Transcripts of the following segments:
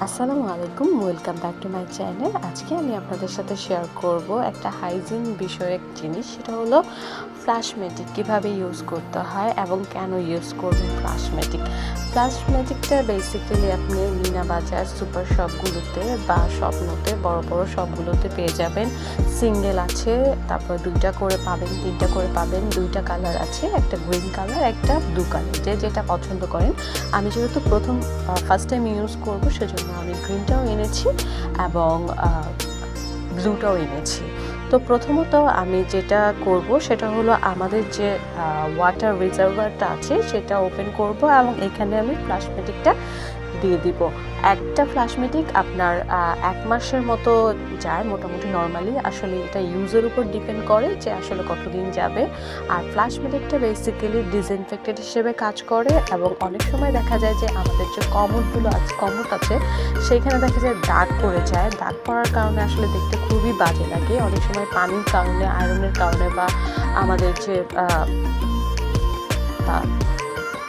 আসসালামু আলাইকুম, welcome back to my channel. আজকে আমি আপনাদের সাথে শেয়ার করব একটা হাইজিন বিষয়ক জিনিস, সেটা হলো ফ্ল্যাশমেটিক কীভাবে ইউজ করতে হয় এবং কেন ইউজ করবেন ফ্ল্যাশমেটিকটা বেসিক্যালি আপনি মিনা বাজার সুপার শপগুলোতে বা স্বপ্নতে বড় বড় শপগুলোতে পেয়ে যাবেন। সিঙ্গেল আছে, তারপর 2টা করে পাবেন, 3টা করে পাবেন, 2টা কালার আছে, একটা গ্রিন কালার, একটা ব্লু কালার, যে যেটা পছন্দ করেন। আমি যেহেতু ফার্স্ট টাইম ইউজ করব, সেজন্য আমি গ্রিনটাও এনেছি এবং ব্লুটাও এনেছি। তো প্রথমত আমি যেটা করব সেটা হলো আমাদের যে ওয়াটার রিজার্ভারটা আছে সেটা ওপেন করব এবং এখানে আমি ফ্ল্যাশমেটিকটা দিয়ে দিব। একটা ফ্ল্যাশমেটিক আপনার 1 মাসের মতো যায় মোটামুটি নর্মালি। আসলে এটা ইউজের উপর ডিপেন্ড করে যে আসলে কতদিন যাবে। আর ফ্ল্যাশমেটিকটা বেসিক্যালি ডিসইনফেক্টেন্ট হিসেবে কাজ করে এবং অনেক সময় দেখা যায় যে আমাদের যে কমোড আছে সেইখানে দেখা যায় দাগ পড়ে যায়। দাগ পড়ার কারণে আসলে দেখতে খুবই বাজে লাগে। অনেক সময় পানির কারণে, আয়রনের কারণে বা আমাদের যে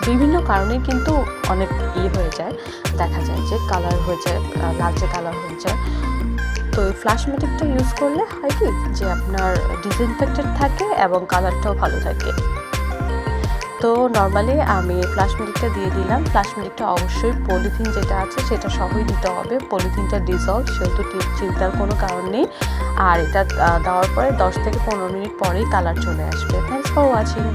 বিভিন্ন কারণে কিন্তু অনেক হয়ে যায়, দেখা যায় যে কালার হয়ে যায়, লালচে কালার হয়ে যায়। তো এই ফ্ল্যাশমেটিকটা ইউজ করলে হয় কি যে আপনার ডিসইনফেক্টেড থাকে এবং কালারটাও ভালো থাকে। তো নর্মালি আমি ফ্ল্যাশমেটিকটা দিয়ে দিলাম। ফ্ল্যাশমেটিকটা অবশ্যই পলিথিন যেটা আছে সেটা সহই দিতে হবে। পলিথিনটা ডিসলভ, সেহেতু চিন্তার কোনো কারণ নেই। আর এটা দেওয়ার পরে 10 থেকে 15 মিনিট পরেই কালার চলে আসবে। Thanks for watching.